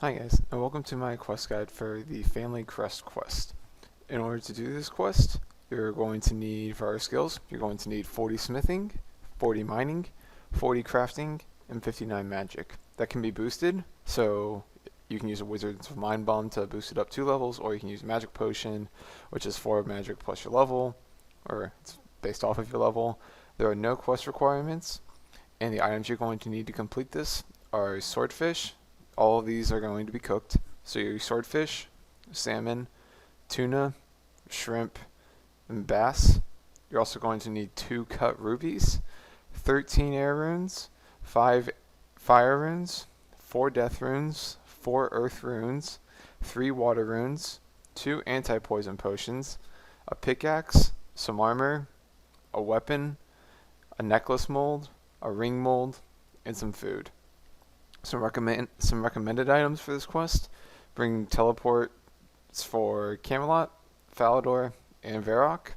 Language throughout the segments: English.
Hi guys, and welcome to my quest guide for the Family Crest Quest. In order to do this quest, you're going to need, for our skills, you're going to need 40 smithing, 40 mining, 40 crafting, and 59 magic. That can be boosted, so you can use a Wizard's Mind Bomb to boost it up 2 levels, or you can use Magic Potion, which is 4 magic plus your level, or it's based off of your level. There are no quest requirements, and the items you're going to need to complete this are Swordfish. All of these are going to be cooked. So your swordfish, salmon, tuna, shrimp, and bass. You're also going to need 2 cut rubies, 13 air runes, 5 fire runes, 4 death runes, 4 earth runes, 3 water runes, 2 anti-poison potions, a pickaxe, some armor, a weapon, a necklace mold, a ring mold, and some food. Some recommended items for this quest: bring teleports for Camelot, Falador, and Varrock,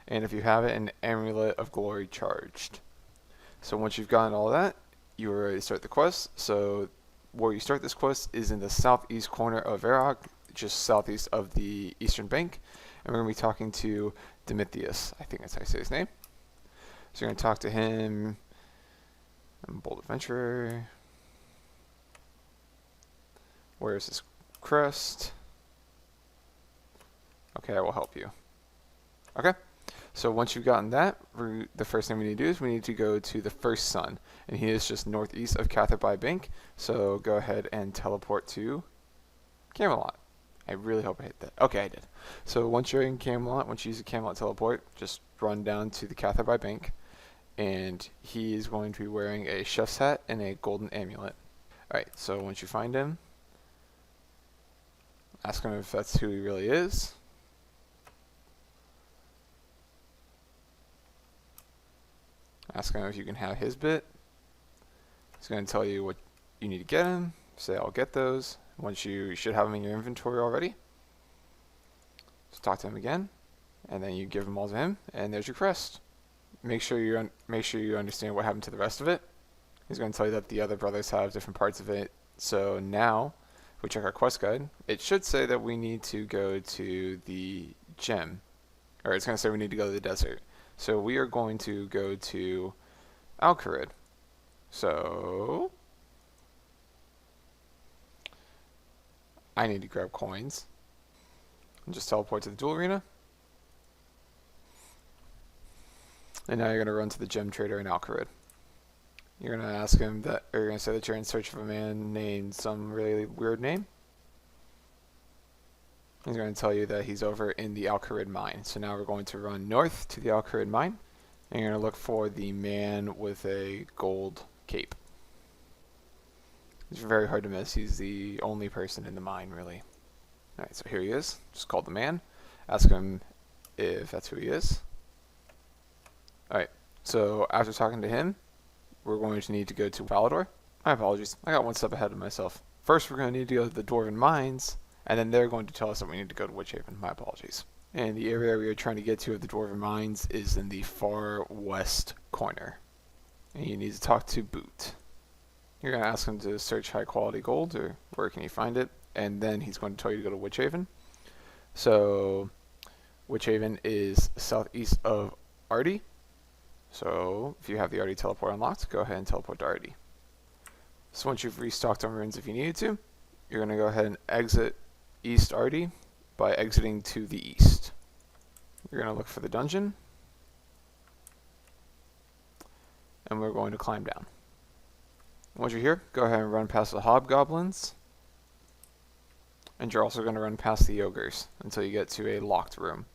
and if you have it, an Amulet of Glory charged. So once you've gotten all that, you are ready to start the quest. So where you start this quest is in the southeast corner of Varrock, just southeast of the eastern bank, and we're going to be talking to Demetrius. I think that's how you say his name. So you're going to talk to him. I'm a bold adventurer. Where's this crest? Okay, I will help you. Okay, so once you've gotten that, the first thing we need to do is we need to go to the first sun, and he is just northeast of Catherby Bank. So go ahead and teleport to Camelot. I really hope I hit that. Okay, I did. So once you're in Camelot, once you use the Camelot teleport, just run down to the Catherby Bank, and he is going to be wearing a chef's hat and a golden amulet. Alright, so once you find him, ask him if that's who he really is. Ask him if you can have his bit. He's going to tell you what you need to get him. Say, I'll get those. Once you should have them in your inventory already. So talk to him again, and then you give them all to him, and there's your crest. Make sure you understand what happened to the rest of it. He's going to tell you that the other brothers have different parts of it. So now, if we check our quest guide, it should say that we need to go to the gem, or it's going to say we need to go to the desert. So we are going to go to Alcarid. So I need to grab coins and just teleport to the duel arena. And now you're going to run to the gem trader in Alcarid. You're going to ask him that, or you're going to say that you're in search of a man named some really weird name. He's going to tell you that he's over in the Alcarid mine. So now we're going to run north to the Alcarid mine, and you're going to look for the man with a gold cape. He's very hard to miss. He's the only person in the mine, really. Alright, so here he is. Just call the man. Ask him if that's who he is. Alright, so after talking to him, we're going to need to go to Falador. My apologies, I got one step ahead of myself. First, we're going to need to go to the Dorgan Mines, and then they're going to tell us that we need to go to Witchhaven. My apologies. And the area we are trying to get to of the Dwarven Mines is in the far west corner. And you need to talk to Boot. You're going to ask him to search high quality gold, or where can you find it, and then he's going to tell you to go to Witchhaven. So Witchhaven is southeast of Artie. So if you have the Artie teleport unlocked, go ahead and teleport to Artie. So once you've restocked on runes if you needed to, you're going to go ahead and exit East Artie by exiting to the east. You're going to look for the dungeon, and we're going to climb down. Once you're here, go ahead and run past the hobgoblins, and you're also going to run past the ogres until you get to a locked room.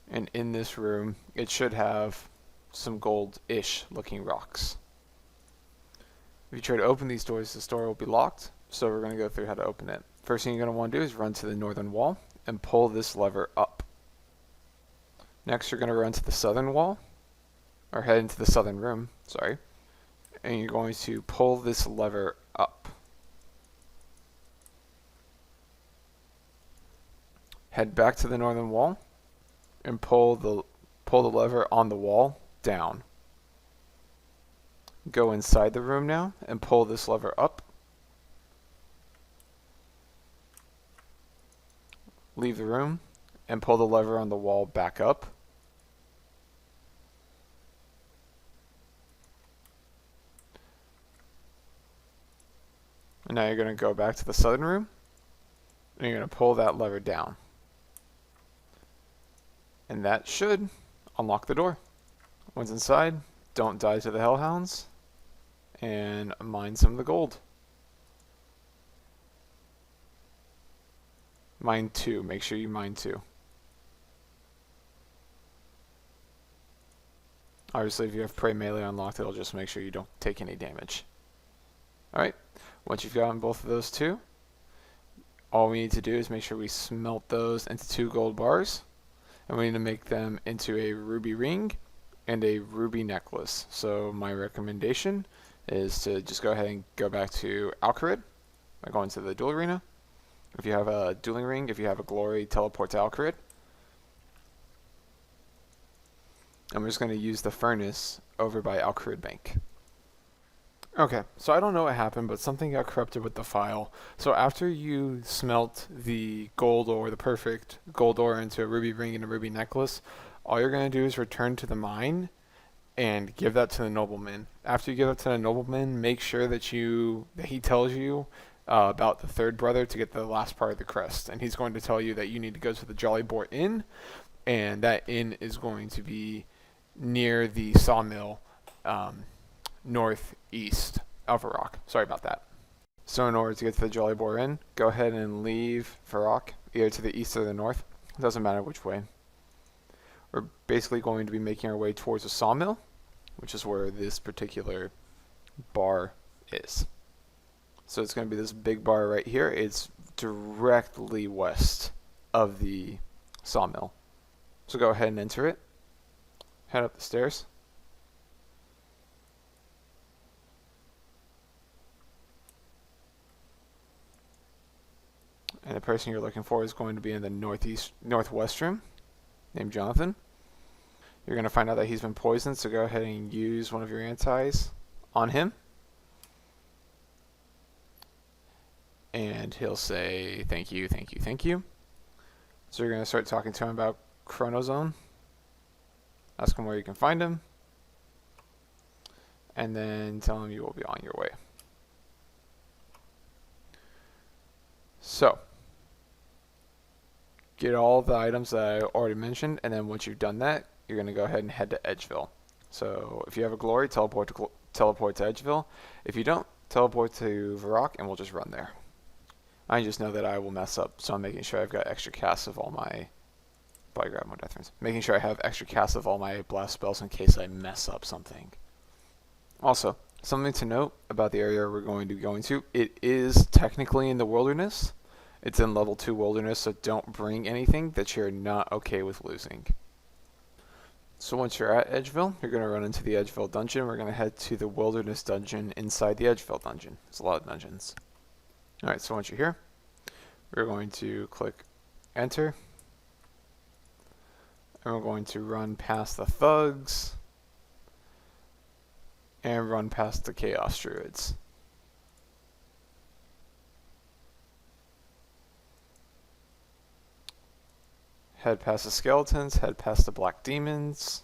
And in this room, it should have some gold-ish looking rocks. If you try to open these doors, the door will be locked, so we're going to go through how to open it. First thing you're going to want to do is run to the northern wall and pull this lever up. Next, you're going to run to the southern wall, or head into the southern room, sorry, and you're going to pull this lever up. Head back to the northern wall and pull the lever on the wall down. Go inside the room now and pull this lever up. leave the room, and pull the lever on the wall back up. And now you're going to go back to the southern room, and you're going to pull that lever down. And that should unlock the door. Once inside, don't die to the hellhounds, and mine some of the gold. Mine 2. Make sure you mine 2. Obviously, if you have Prey Melee unlocked, it'll just make sure you don't take any damage. Alright, once you've gotten both of those 2, all we need to do is make sure we smelt those into 2 gold bars. And we need to make them into a ruby ring and a ruby necklace. So my recommendation is to just go ahead and go back to Alcarid by going to the duel arena. If you have a dueling ring, if you have a glory, teleport to Alcarid. And we're just going to use the furnace over by Alcarid Bank. Okay, so I don't know what happened, but something got corrupted with the file. So after you smelt the gold ore, the perfect gold ore, into a ruby ring and a ruby necklace, all you're going to do is return to the mine and give that to the nobleman. After you give it to the nobleman, make sure that he tells you about the third brother to get the last part of the crest. And he's going to tell you that you need to go to the Jolly Boar Inn, and that inn is going to be near the sawmill northeast of Varrock. Sorry about that. So in order to get to the Jolly Boar Inn, go ahead and leave Varrock, either to the east or the north. It doesn't matter which way. We're basically going to be making our way towards a sawmill, which is where this particular bar is. So it's going to be this big bar right here. It's directly west of the sawmill. So go ahead and enter it. Head up the stairs. And the person you're looking for is going to be in the northwest room, named Jonathan. You're going to find out that he's been poisoned, so go ahead and use one of your antis on him. And he'll say, thank you, thank you, thank you. So you're going to start talking to him about Chronozone. Ask him where you can find him. And then tell him you will be on your way. So, get all the items that I already mentioned, and then once you've done that, you're going to go ahead and head to Edgeville. So if you have a glory, teleport to Edgeville. If you don't, teleport to Varrock, and we'll just run there. I just know that I will mess up, so I'm making sure I've got extra casts of all my... Probably grab more death runes. Making sure I have extra casts of all my blast spells in case I mess up something. Also, something to note about the area we're going to be going to. It is technically in the wilderness. It's in level 2 wilderness, so don't bring anything that you're not okay with losing. So once you're at Edgeville, you're going to run into the Edgeville dungeon. We're going to head to the wilderness dungeon inside the Edgeville dungeon. There's a lot of dungeons. Alright, so once you're here, we're going to click enter. And we're going to run past the thugs. And run past the chaos druids. Head past the skeletons, head past the black demons.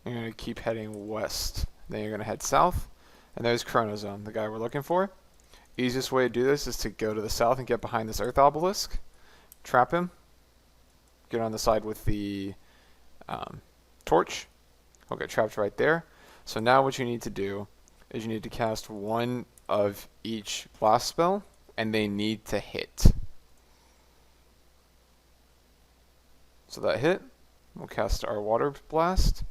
You're going to keep heading west. Then you're going to head south. And there's Chronozone, the guy we're looking for. Easiest way to do this is to go to the south and get behind this earth obelisk. Trap him. Get on the side with the torch. He'll get trapped right there. So now what you need to do is you need to cast one of each blast spell, and they need to hit. So that hit, we'll cast our water blast.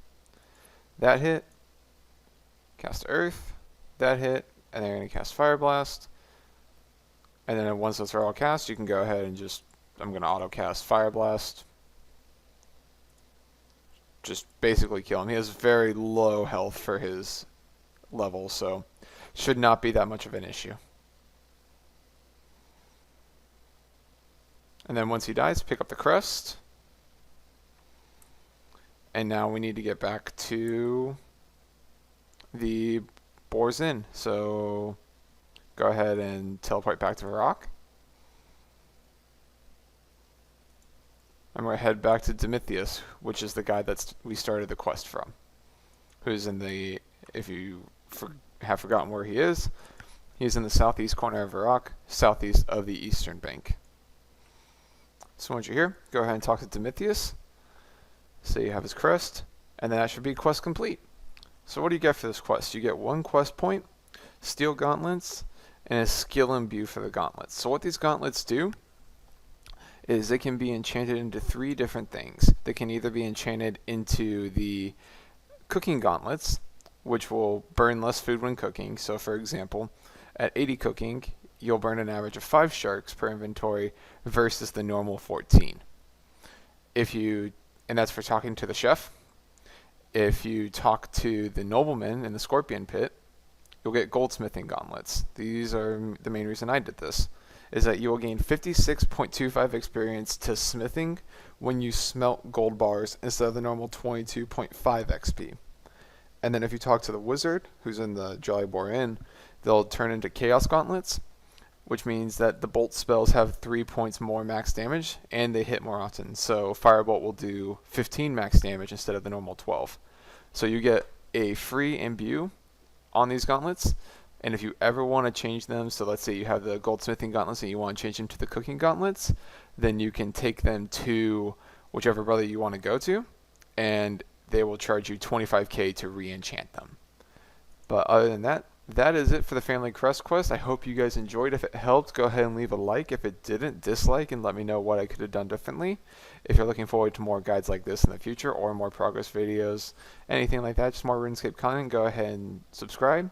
That hit, cast earth. That hit, and then you're going to cast fire blast. And then once those are all cast, you can go ahead and just, I'm going to auto cast fire blast. Just basically kill him. He has very low health for his level, so should not be that much of an issue. And then once he dies, pick up the crest. And now we need to get back to the Boar's Inn. So go ahead and teleport back to Varrock. I'm going to head back to Demethius, which is the guy we started the quest from. Who's in the, if you have forgotten where he is, he's in the southeast corner of Varrock, southeast of the eastern bank. So once you're here, go ahead and talk to Demethius. Say you have his crest, and then that should be quest complete. So what do you get for this quest? You get 1 quest point, steel gauntlets, and a skill imbue for the gauntlets. So what these gauntlets do is they can be enchanted into 3 different things. They can either be enchanted into the cooking gauntlets, which will burn less food when cooking. So for example, at 80 cooking, you'll burn an average of 5 sharks per inventory versus the normal 14. And that's for talking to the chef. If you talk to the nobleman in the scorpion pit, you'll get goldsmithing gauntlets. These are the main reason I did this, is that you will gain 56.25 experience to smithing when you smelt gold bars instead of the normal 22.5 XP. And then if you talk to the wizard, who's in the Jolly Boar Inn, they'll turn into chaos gauntlets, which means that the bolt spells have 3 points more max damage, and they hit more often. So Firebolt will do 15 max damage instead of the normal 12. So you get a free imbue on these gauntlets, and if you ever want to change them, so let's say you have the goldsmithing gauntlets and you want to change them to the cooking gauntlets, then you can take them to whichever brother you want to go to, and they will charge you 25k to re-enchant them. But other than that, that is it for the Family Crest Quest. I hope you guys enjoyed. If it helped, go ahead and leave a like. If it didn't, dislike and let me know what I could have done differently. If you're looking forward to more guides like this in the future or more progress videos, anything like that, just more RuneScape content, go ahead and subscribe.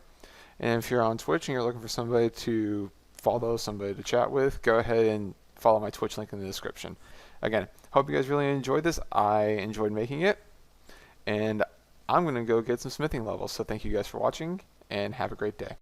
And if you're on Twitch and you're looking for somebody to follow, somebody to chat with, go ahead and follow my Twitch link in the description. Again, hope you guys really enjoyed this. I enjoyed making it. And I'm going to go get some smithing levels. So thank you guys for watching, and have a great day.